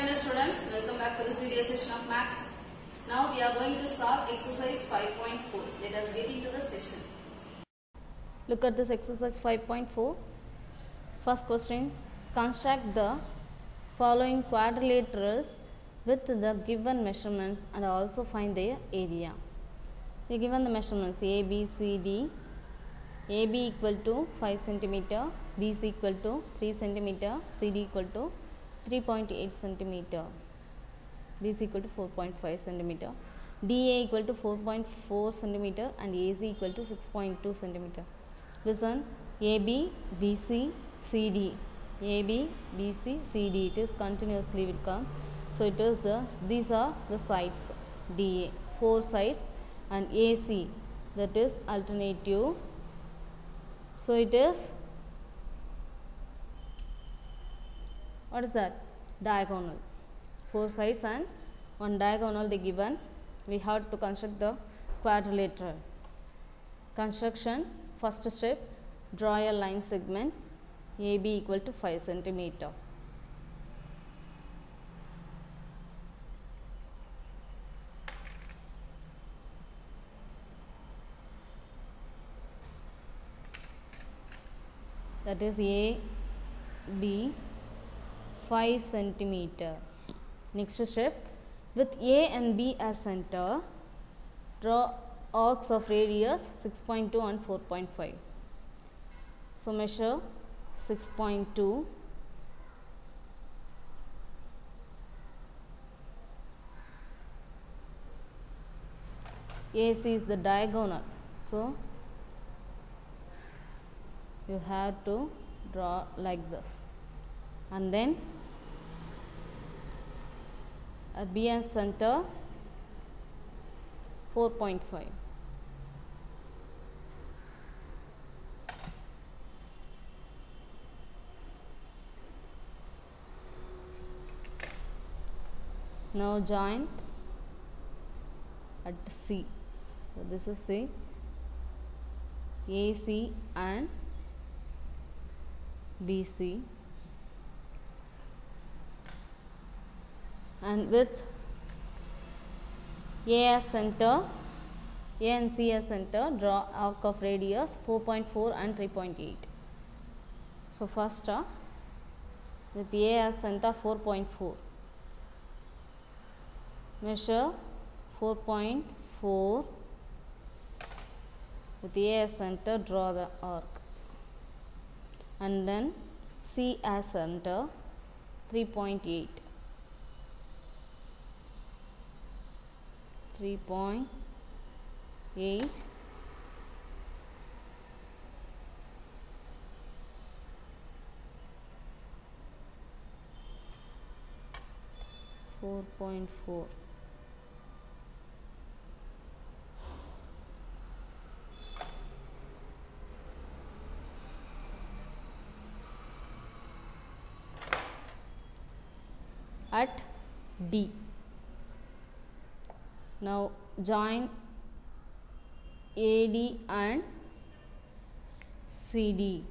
standard students, welcome back to this video session of maths. Now we are going to solve exercise 5.4. Let us get into the session. Look at this exercise 5.4. First questions. Construct the following quadrilaterals with the given measurements and also find their area. We given the measurements A, B, C, D. AB equal to 5 cm, BC equal to 3 cm, CD equal to 3.8 cm, BC equal to 4.5 cm, DA equal to 4.4 cm and AC equal to 6.2 cm. Listen, AB, BC, CD, AB, BC, CD, it is continuously will come. So it is these are the sides, DA, 4 sides, and AC, that is alternative. So it is, what is that? Diagonal. 4 sides and 1 diagonal they given. We have to construct the quadrilateral. Construction, first step, draw a line segment AB equal to 5 cm. That is A, B, 5 cm. Next step, with A and B as center, draw arcs of radius 6.2 and 4.5. So measure 6.2, AC is the diagonal, so you have to draw like this, and then at B and center 4.5. Now join at C. So this is C, AC and BC, and with A as center, A and C as center, draw arc of radius 4.4 and 3.8. So first with A as center 4.4, measure 4.4 with A as center, draw the arc, and then C as center 3.8, 3.8, .4 at D. Now join AD and CD.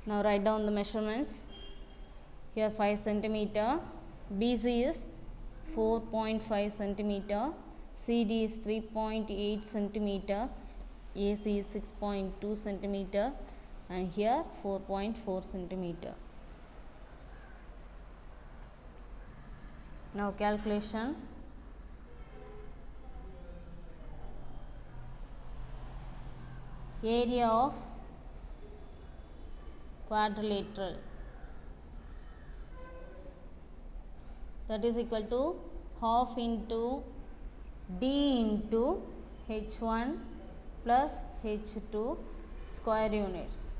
Now write down the measurements. Here 5 cm, BC is 4.5 cm, CD is 3.8 cm, AC is 6.2 cm, and here 4.4 cm. Now calculation. Area of quadrilateral, that is equal to half into D into H1 plus H2 square units.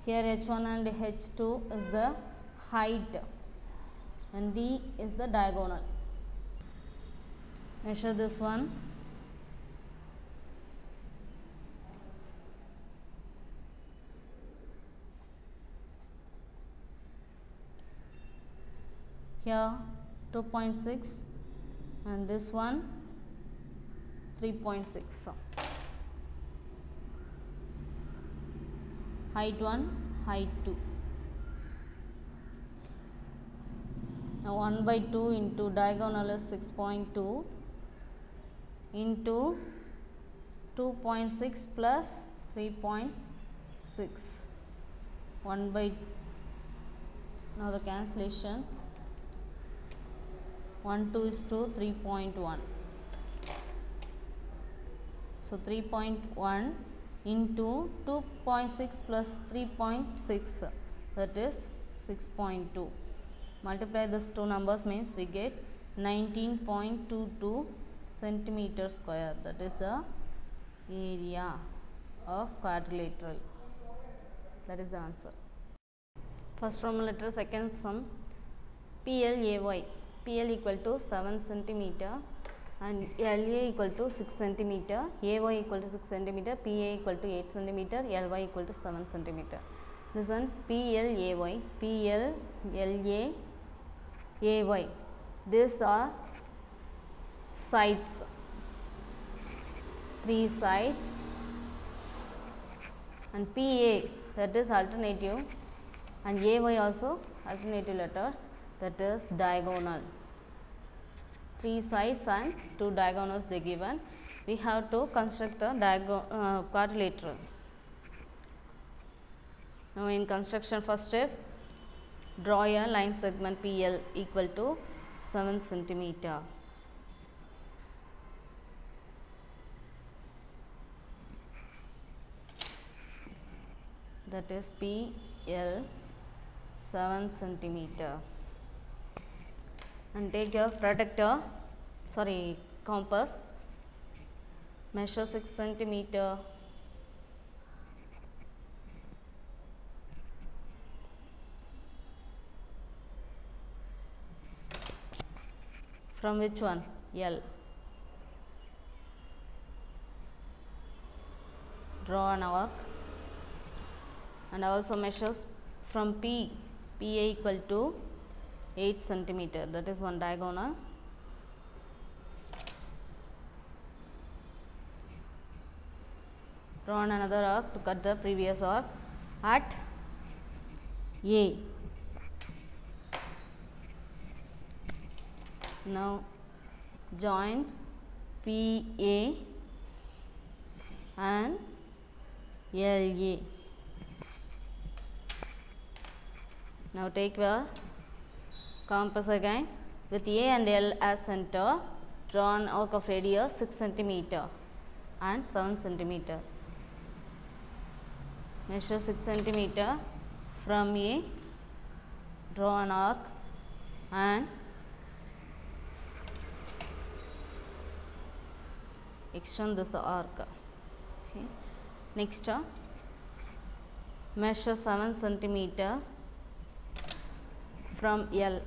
Here H1 and H2 is the height and D is the diagonal. Measure this one. Here 2.6 and this one 3.6. height 1, height 2. Now 1 by 2 into diagonal is 6.2 into 2.6 plus 3.6. 1 by, now the cancellation, 1 2 is 2, 3.1. So 3.1 into 2.6 plus 3.6, that is 6.2. Multiply these two numbers means we get 19.22 centimeter square. That is the area of quadrilateral. That is the answer. First Roman letter, second sum. PLAY. PL equal to 7 centimeter and LA equal to 6 centimeter, AY equal to 6 centimeter, PA equal to 8 centimeter, LY equal to 7 centimeter. This one PLAY, PLLA, AY. These are sides, 3 sides, and PA, that is alternative, and AY also alternative letters, that is diagonal. 3 sides and 2 diagonals they given. We have to construct the quadrilateral. Now in construction, first step, draw a line segment PL equal to 7 centimeter. That is PL 7 centimeter. And take your compass, measure 6 centimeter, from which one? L. Draw an arc and also measures from P, PA equal to 8 centimeter, that is one diagonal. Draw another arc to cut the previous arc at A. Now join PA and LA. Now take the compass again with A and L as center. Draw an arc of radius 6 centimeter and 7 centimeter. Measure 6 centimeter from A. Draw an arc and extend this arc. Okay. Next, measure 7 centimeter from L.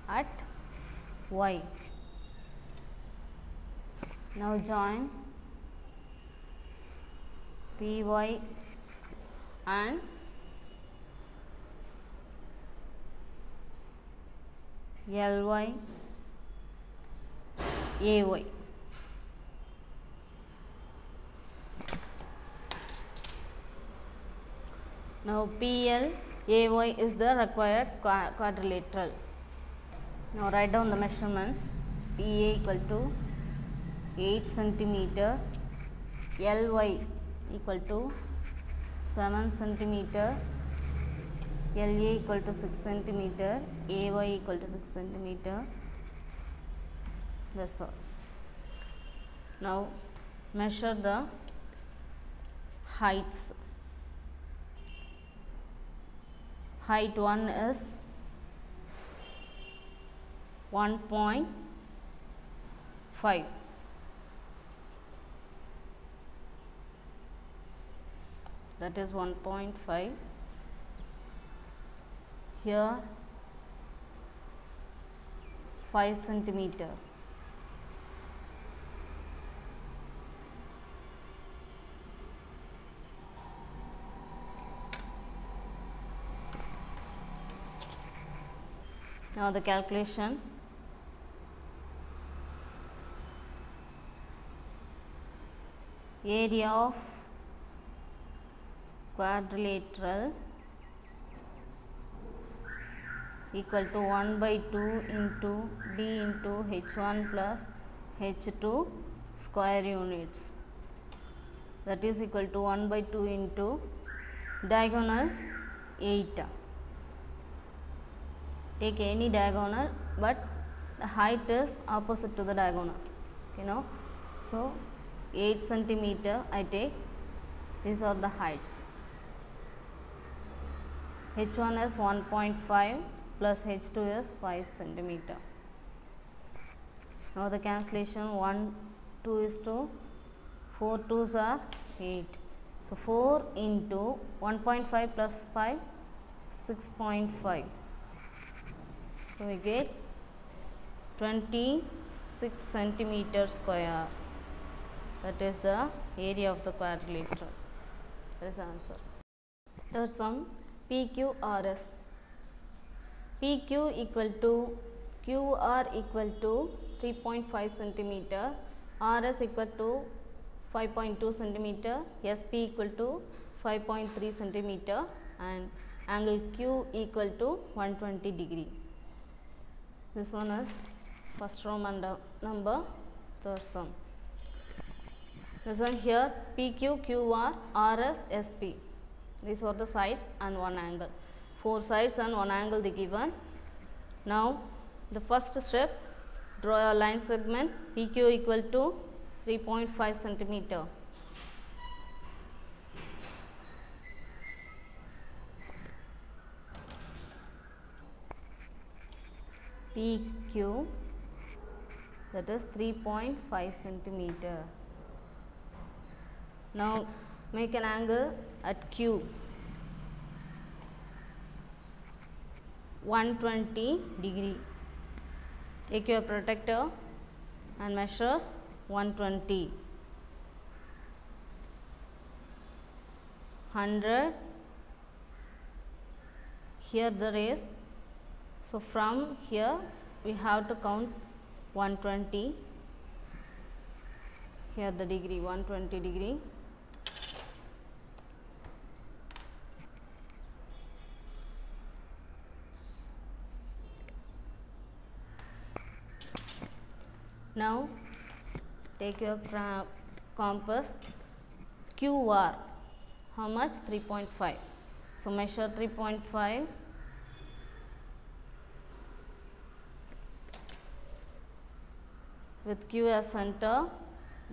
At Y. Now join PY and LY, AY. Now PL, AY is the required quadrilateral. Now write down the measurements. PA equal to 8 centimeter, LY equal to 7 centimeter, LA equal to 6 centimeter, AY equal to 6 centimeter. That's all. Now measure the heights. Height 1 is 1.5. That is 1.5. Here 5 centimeter. Now the calculation. Area of quadrilateral equal to 1 by 2 into d into h1 plus h2 square units, that is equal to 1 by 2 into diagonal 8. Take any diagonal, but the height is opposite to the diagonal, you know. So 8 centimeter I take. These are the heights. H1 is 1.5 plus H2 is 5 centimeter. Now the cancellation, 1 2 is to 4 2s are 8. So 4 into 1.5 plus 5, 6.5. So we get 26 centimeter square. That is the area of the quadrilateral. That is the answer. Third sum, PQRS. PQ equal to QR equal to 3.5 centimeter, RS equal to 5.2 centimeter, SP equal to 5.3 centimeter, and angle Q equal to 120 degree. This one is first Roman number, third sum. This one here, PQ, QR, RS, SP. These are the sides and one angle. 4 sides and one angle they given. Now the first step, draw a line segment PQ equal to 3.5 centimeter. PQ, that is 3.5 centimeter. Now make an angle at Q, 120 degree. Take your protractor and measures 120. 100. Here the rays. So from here we have to count 120. Here the degree, 120 degree. Now take your compass. QR, how much? 3.5. So measure 3.5. With Q as center,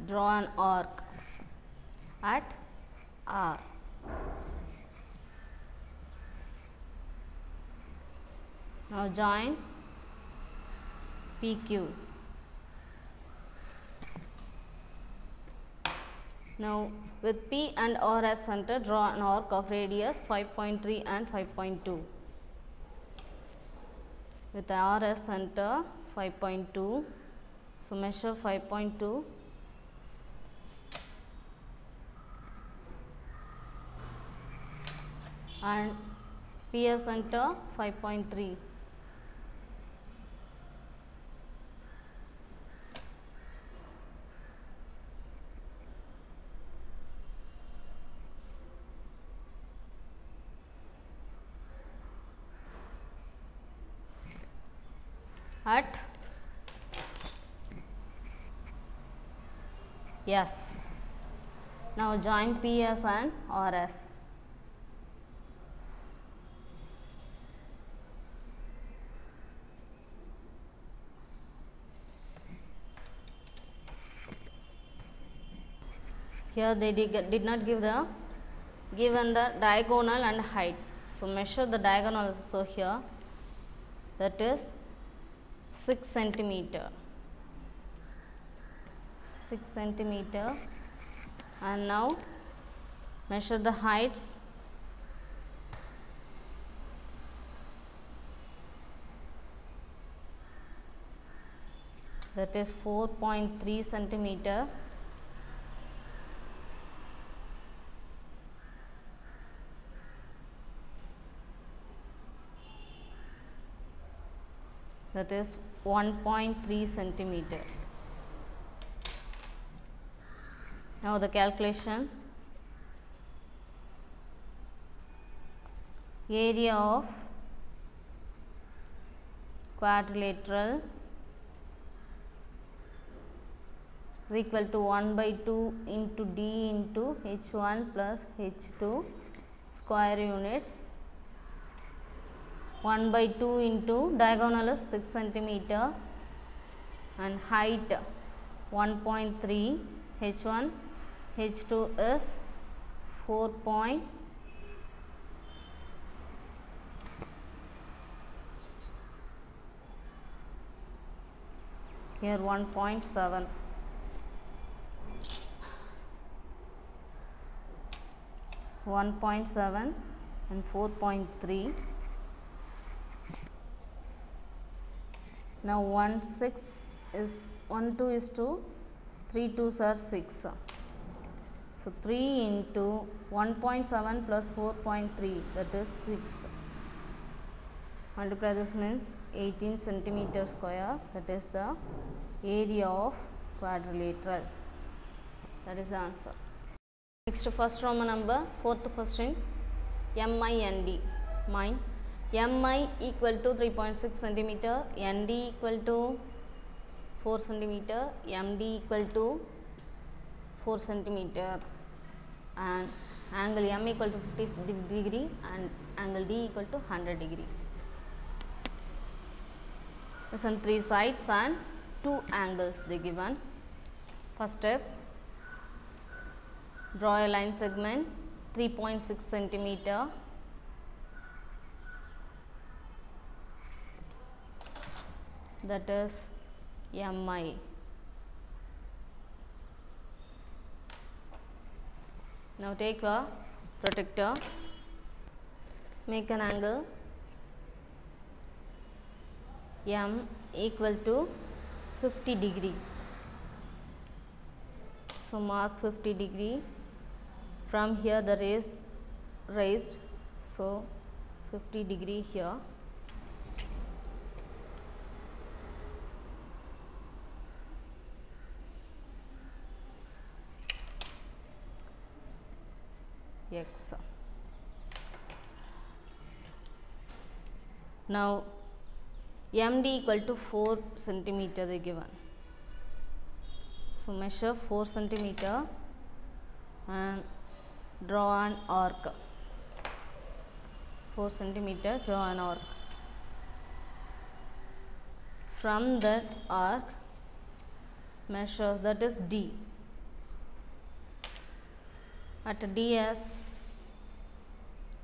draw an arc at R. Now join PQ. Now with P and R as center, draw an arc of radius 5.3 and 5.2. With R as center, 5.2. So measure 5.2. And P as center, 5.3. At S. Now join PS and RS. Here they did not give the given the diagonal and height. So measure the diagonal also here, that is 6 centimeter. 6 centimeter, and now measure the heights. That is 4.3 centimeter. that is 1.3 centimeter. Now the calculation. Area of quadrilateral is equal to 1 by 2 into D into H1 plus H2 square units. 1 by 2 into diagonal is 6 centimeter and height 1.3. H1, H2 is 4. Here 1.7. And 4.3. Now 1 6 is 1 2 is 2, 3 2s are 6. So 3 into 1.7 plus 4.3, that is 6. Multiply this means 18 centimeter square, that is the area of quadrilateral. That is the answer. Next, first Roman number, fourth question. MIND. Mine. MI equal to 3.6 centimeter, ND equal to 4 centimeter, MD equal to 4 centimeter, and angle M equal to 50 degree and angle D equal to 100 degree. Listen, 3 sides and 2 angles they given. First step, draw a line segment 3.6 centimeter. That is MI. Now take a protractor, make an angle M equal to 50 degree. So mark 50 degree. From here the ray is raised, so 50 degree here. X. Now MD equal to 4 centimeter they given. So measure 4 centimeter and draw an arc. 4 centimeter, draw an arc. From that arc measure, that is D. At DS,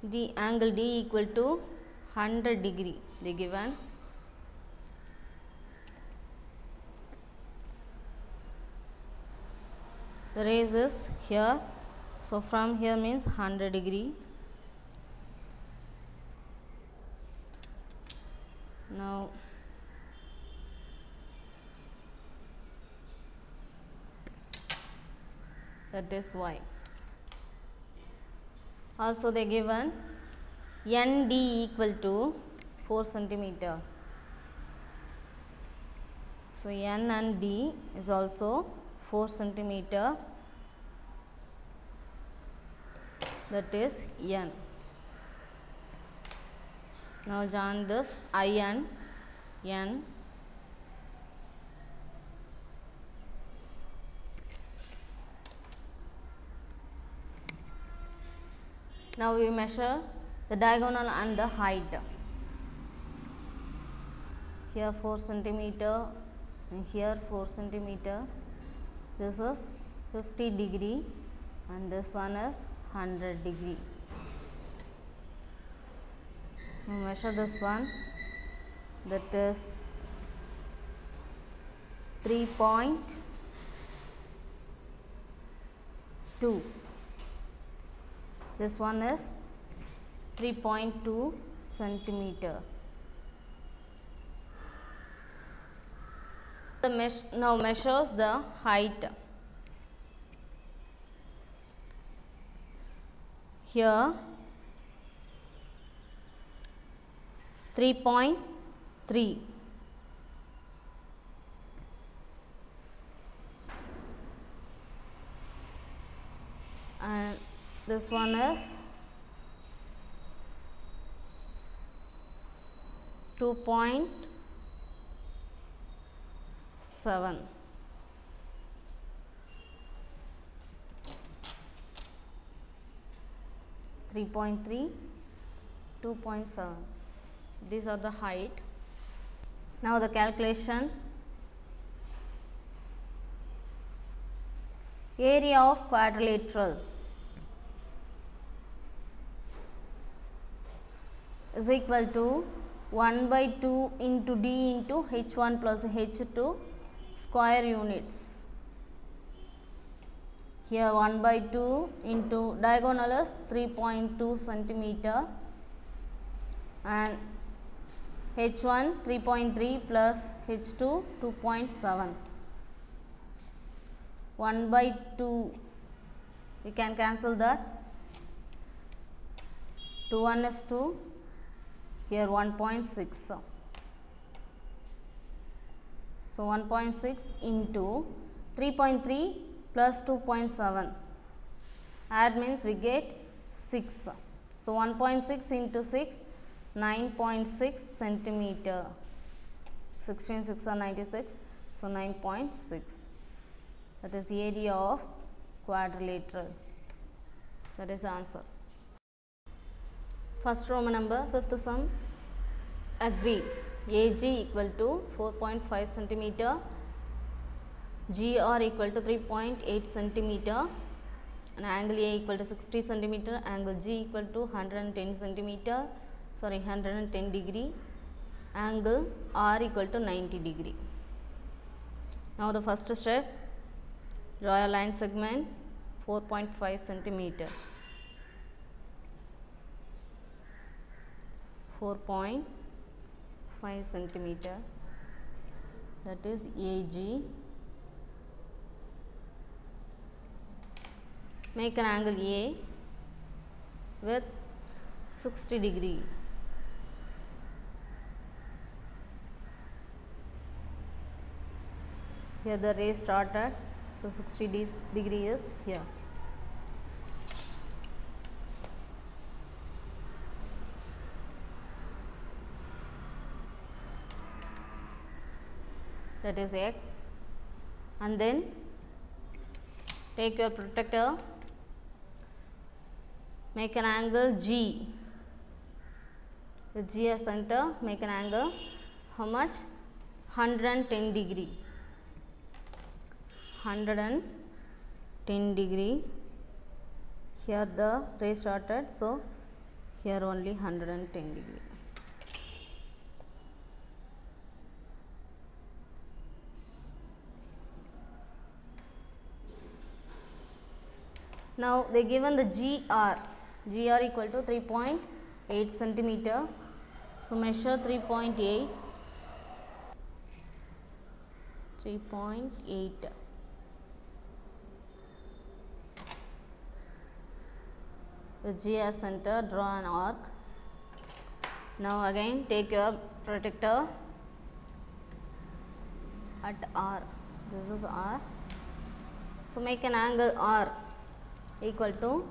D angle D equal to 100 degree they given. The rays is here, so from here means 100 degree. Now that is Y. Also they given ND equal to 4 centimeter. So N and D is also 4 centimeter, that is N. Now join this I and N. Now we measure the diagonal and the height. Here 4 centimeter and here 4 centimeter. This is 50 degree and this one is 100 degree. Now measure this one, that is 3.2. This one is 3.2 centimeter. Now measures the height. Here 3.3 and this one is 2.7. 3.3, 2.7. These are the height. Now the calculation. Area of quadrilateral is equal to 1 by 2 into d into h1 plus h2 square units. Here 1 by 2 into diagonal is 3.2 centimeter and h1 3.3 plus h2 2.7. 1 by 2, we can cancel that. 2 1 is 2, here 1.6. So 1.6 into 3.3 plus 2.7, add means we get 6. So 1.6 into 6, 9.6 centimeter. 16 6 are 96, so 9.6. That is the area of quadrilateral. That is the answer. First Roman number, fifth sum. Agree. AG equal to 4.5 centimeter, GR equal to 3.8 centimeter, and angle A equal to 60 centimeter, angle G equal to 110 centimeter, 110 degree, angle R equal to 90 degree. Now the first step, draw a line segment 4.5 centimeter. 4.5 centimeter, that is AG. Make an angle A with 60 degree. Here the ray started, so 60 degree is here. That is X, and then take your protractor, make an angle G. With G as center, make an angle how much? 110 degree. 110 degree. Here the ray started, so here only 110 degree. Now they given the GR equal to 3.8 centimeter. So measure 3.8. With G as center, draw an arc. Now again take your protractor at R. This is R. So make an angle R equal to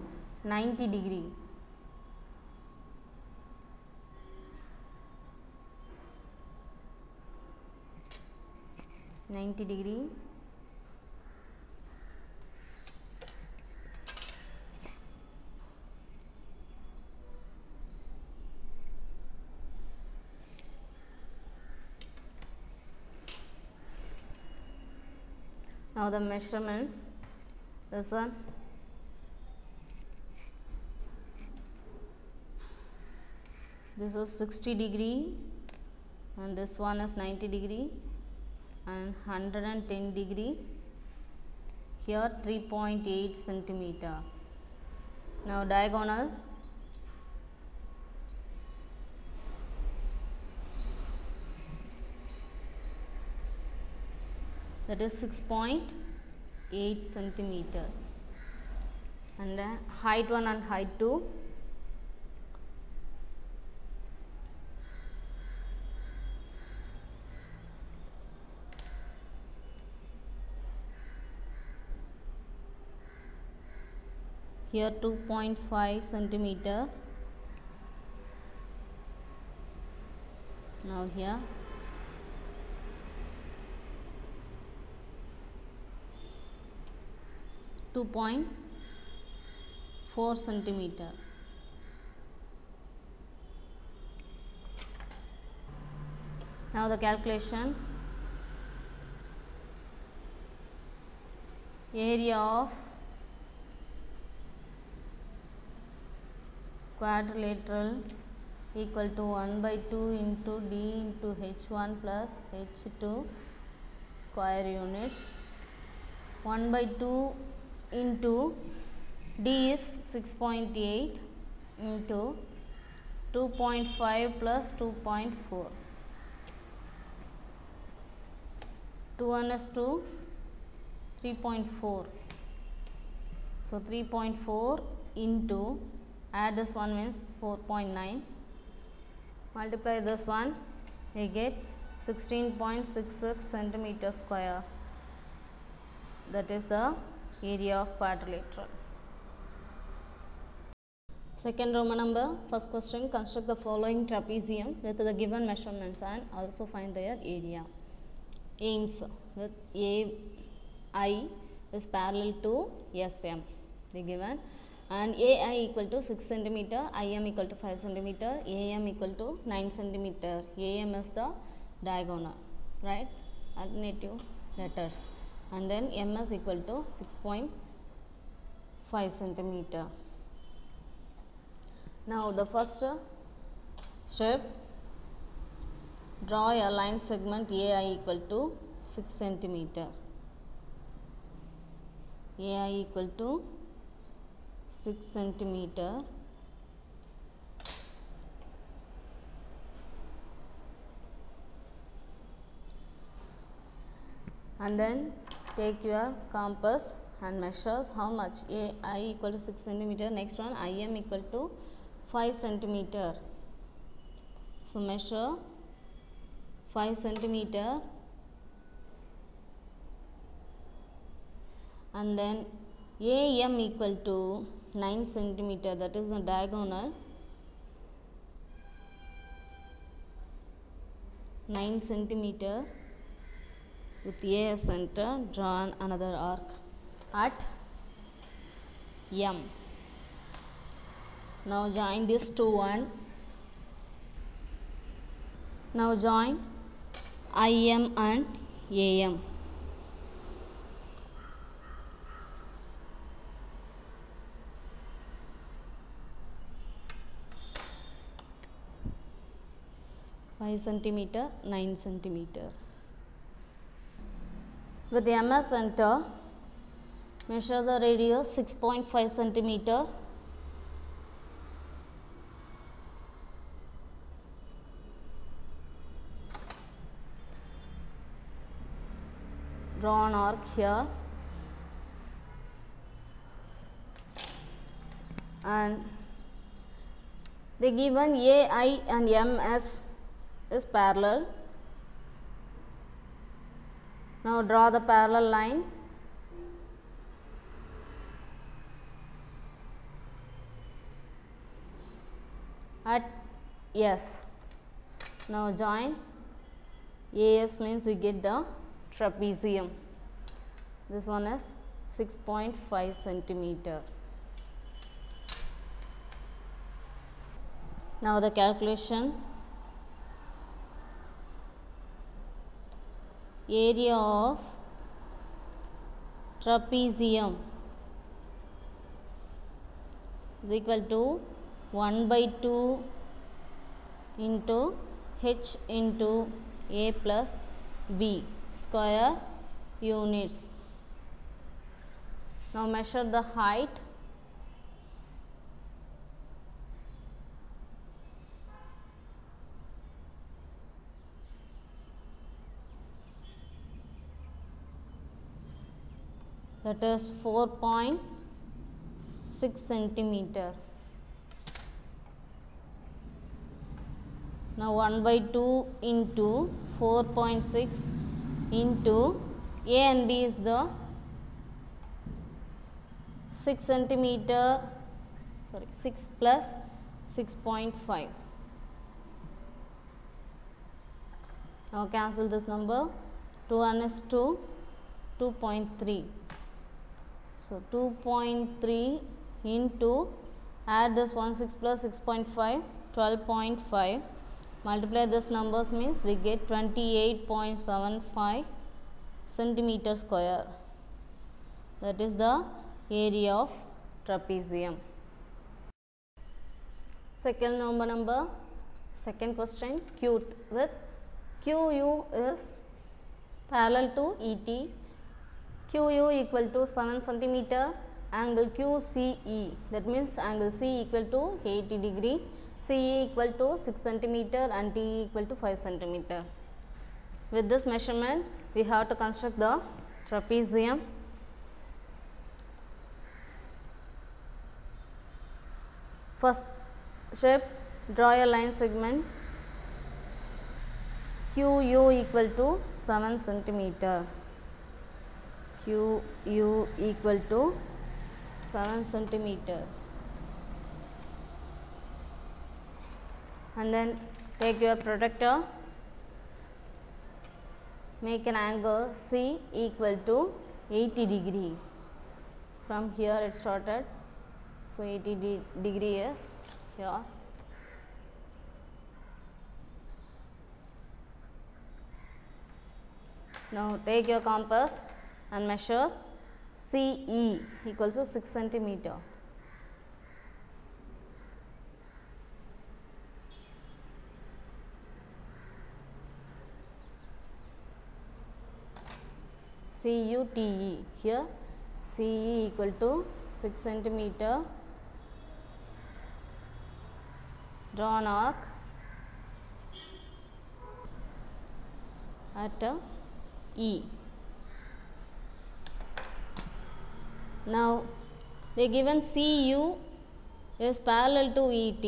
90 degree. Now the measurements, this one, this is 60 degree and this one is 90 degree and 110 degree. Here 3.8 centimeter. Now diagonal, that is 6.8 centimeter, and height 1 and height 2. here 2.5 centimeter. Now here 2.4 centimeter. Now the calculation. Area of quadrilateral equal to 1 by 2 into D into H1 plus H2 square units. 1 by 2 into D is 6.8 into 2.5 plus 2.4. 2 1 is 2, 3.4. So 3.4 into, add this one means 4.9. Multiply this one, we get 16.66 centimeter square. That is the area of quadrilateral. Second Roman number, first question, construct the following trapezium with the given measurements and also find their area. Aims with AI is parallel to SM, they given, and AI equal to 6 centimeter, IM equal to 5 centimeter, AM equal to 9 centimeter. AM is the diagonal, right? Alternative letters, and then MS equal to 6.5 centimeter. Now the first step, draw a line segment AI equal to 6 centimeter. AI equal to 6 centimeter. And then take your compass and measures how much. AI equal to 6 centimeter. Next one, IM equal to 5 centimeter. So measure 5 centimeter, and then AM equal to 9 centimeter, that is the diagonal, 9 centimeter. With A as center, draw another arc at M. Now join this to one. Now join IM and AM. Five centimeter, 9 centimeter. With the MS center, measure the radius 6.5 centimeter. Draw an arc here, and the given AI and MS is parallel. Now draw the parallel line. At S. Now join AS means we get the trapezium. This one is 6.5 centimeter. Now the calculation. Area of trapezium is equal to 1 by 2 into H into A plus B square units. Now measure the height. That is 4.6 centimeter. Now 1 by 2 into 4.6 into A and B is the 6 centimeter, sorry, 6 plus 6.5. Now cancel this number. 2 1 is 2, 2.3. So 2.3 into, add this 1 6 plus 6.5, 12.5. Multiply this numbers means we get 28.75 centimeter square. That is the area of trapezium. Second question, cute with QU is parallel to ET. QU equal to 7 centimeter, angle QCE, that means angle C equal to 80 degree, CE equal to 6 centimeter and TE equal to 5 centimeter. With this measurement, we have to construct the trapezium. First step, draw a line segment QU equal to 7 centimeter. QU equal to 7 centimeter. And then take your protractor, make an angle C equal to 80 degree. From here it started, so 80 degree is here. Now take your compass and measure CE equals to 6 centimeter. CUTE, here CE equal to 6 centimeter. Draw an arc at E. Now the given CU is parallel to ET.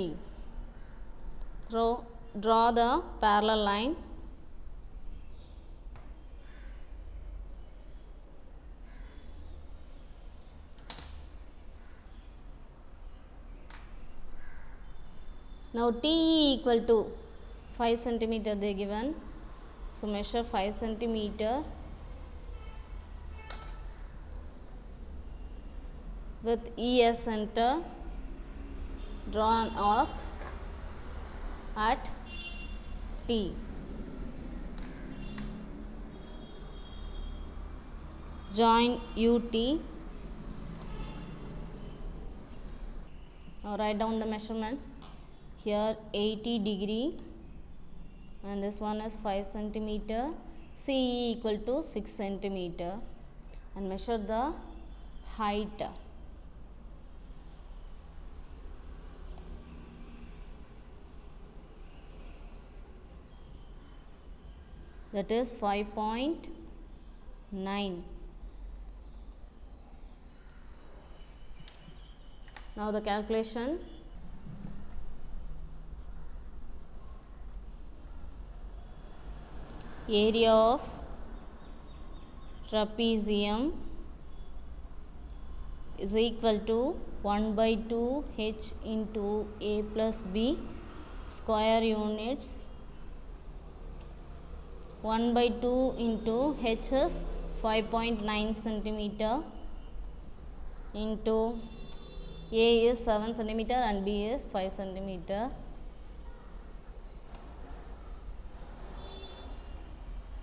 So draw the parallel line. Now TE equal to 5 centimeter they given. So measure 5 centimeter with ES center. Draw an arc at T. Join UT. Now write down the measurements. Here 80 degree and this one is 5 centimeter. CE equal to 6 centimeter and measure the height. That is 5.9. Now the calculation. Area of trapezium is equal to 1 by 2 h into a plus b square units. 1 by 2 into h is 5.9 centimeter into a is 7 centimeter and b is 5 centimeter.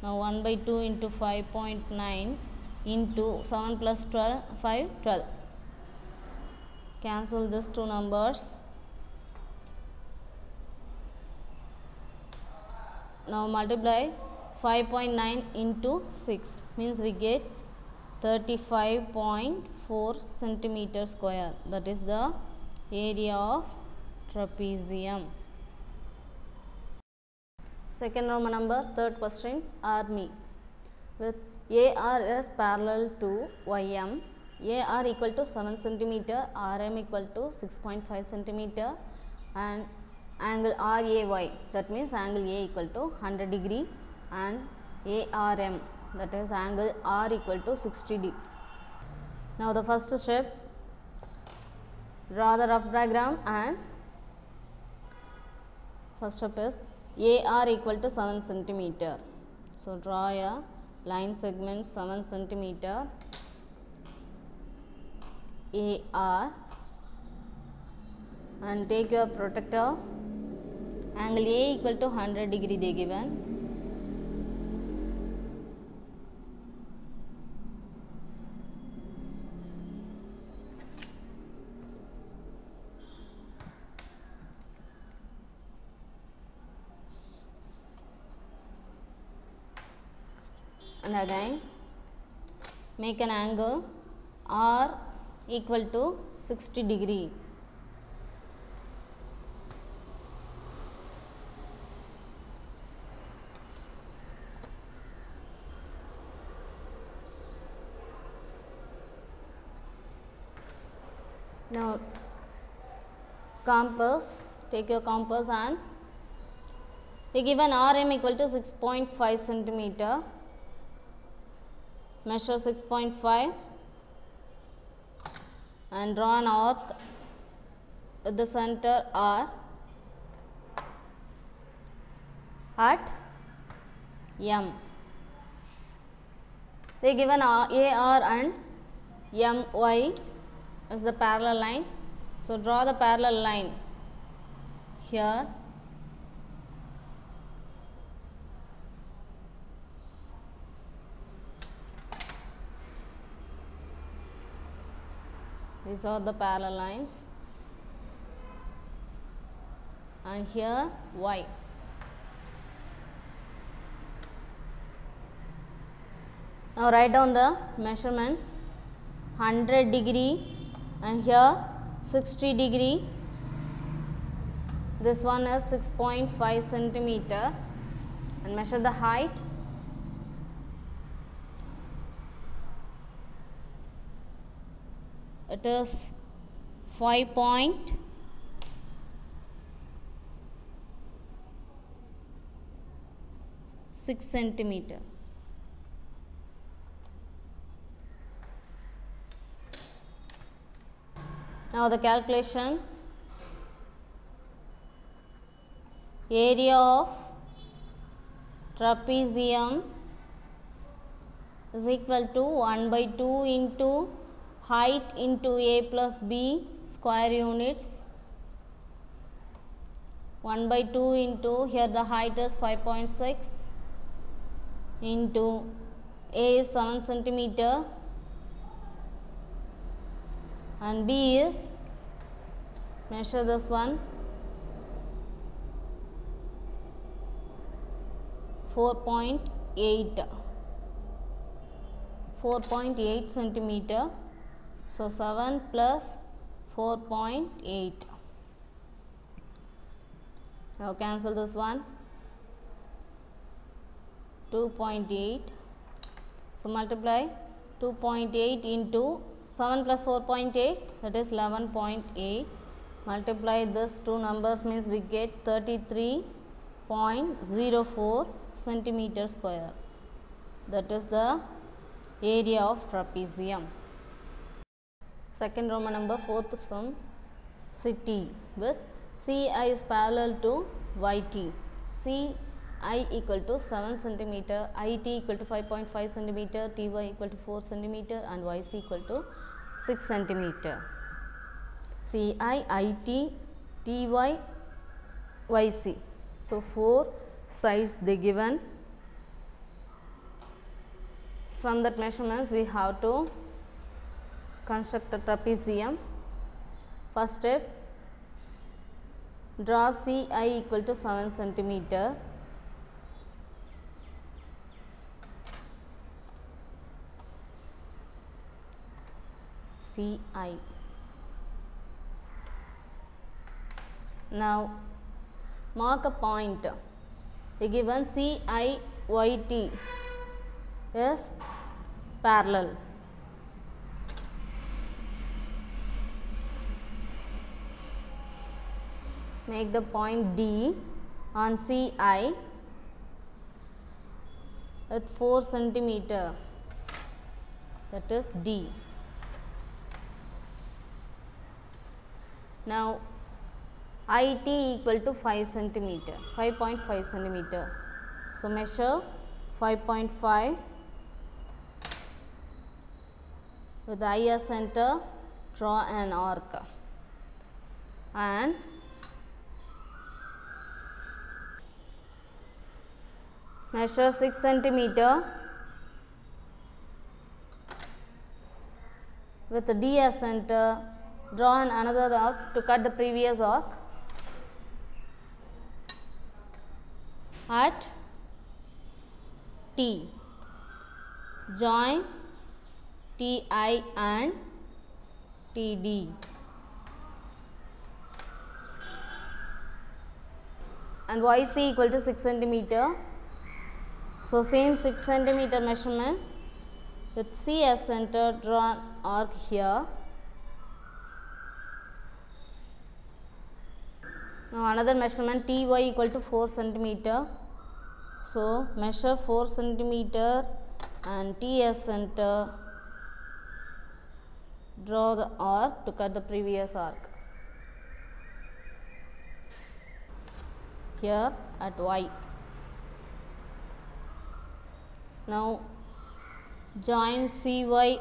Now 1 by 2 into 5.9 into 7 plus 12, 5, 12. Cancel these two numbers. Now multiply 5.9 into 6 means we get 35.4 centimeter square. That is the area of trapezium. Second Roman number, third question, army. With AR is parallel to YM, AR equal to 7 centimeter, RM equal to 6.5 centimeter and angle RAY, that means angle A equal to 100 degree and ARM, that is angle R equal to 60 degree. Now the first step, Draw the rough diagram, and first step is AR equal to 7 centimeter. So draw a line segment 7 centimeter AR and take your protractor. Angle A equal to 100 degree they given. And again make an angle R equal to 60 degree. Now compass, take your compass and they given RM equal to 6.5 centimeter. Measure 6.5 and draw an arc with the center R at M. They given AR and MY as the parallel line. So draw the parallel line here. These are the parallel lines, and here Y. Now write down the measurements. 100 degree and here 60 degree. This one is 6.5 centimeter and measure the height. It is 5.6 centimeter. Now the calculation. Area of trapezium is equal to 1/2 into height into A plus B square units. 1/2 into, here the height is 5.6 into A is 7 centimeter and B is, measure this one, 4.8 centimeter. So 7 plus 4.8. Now cancel this one. 2.8. So multiply 2.8 into 7 plus 4.8, that is 11.8. Multiply this two numbers means we get 33.04 centimeter square. That is the area of trapezium. Second Roman number, fourth sum, city with CI is parallel to YT. CI equal to 7 centimeter, IT equal to 5.5 centimeter, TY equal to 4 centimeter and YC equal to 6 centimeter. CI, IT, TY, YC. So 4 sides they given. From that measurements we have to construct a trapezium. First step, draw CI equal to 7 centimeter. CI. Now mark a point. The given CIYT is parallel. Make the point D on CI at 4 centimeter, that is D. Now IT equal to 5 centimeter, 5.5 centimeter. So measure 5.5 with the eye as center, draw an arc and measure 6 centimeter with the D as center, draw another arc to cut the previous arc at T. Join TI and TD. And YC equal to 6 centimeter. So same 6 centimeter measurements with C as center, draw an arc here. Now another measurement TY equal to 4 centimeter. So measure 4 centimeter and T as center, draw the arc to cut the previous arc here at Y. Now join CY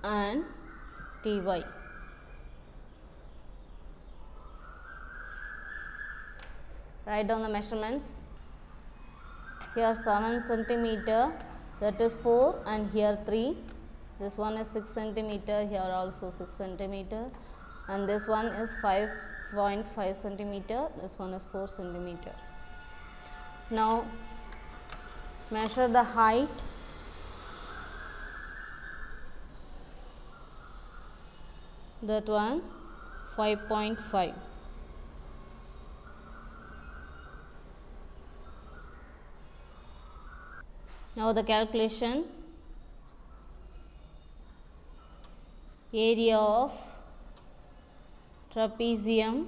and TY. Write down the measurements. Here 7 centimeter, that is 4, and here 3. This one is 6 centimeter, here also 6 centimeter, and this one is 5.5 centimeter, this one is 4 centimeter. Now measure the height. That one 5.5. Now the calculation. Area of trapezium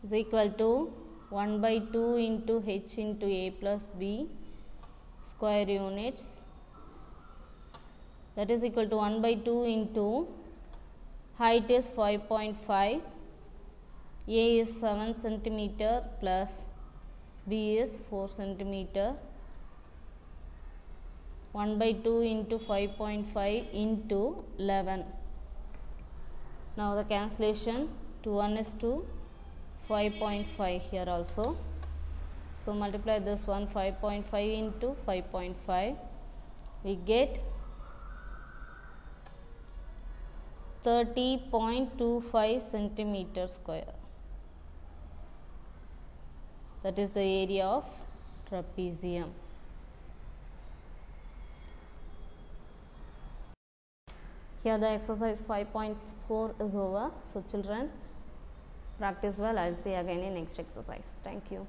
is equal to 1 by 2 into h into a plus b square units, that is equal to 1 by 2 into height is 5.5, a is 7 centimeter plus b is 4 centimeter. 1 by 2 into 5.5 into 11. Now the cancellation, 2 1 is 2, 5.5 here also. So multiply this one 5.5 into 5.5, we get 30.25 centimeter square. That is the area of trapezium. Here the exercise 5.4 is over. So children, practice well. I will see you again in next exercise. Thank you.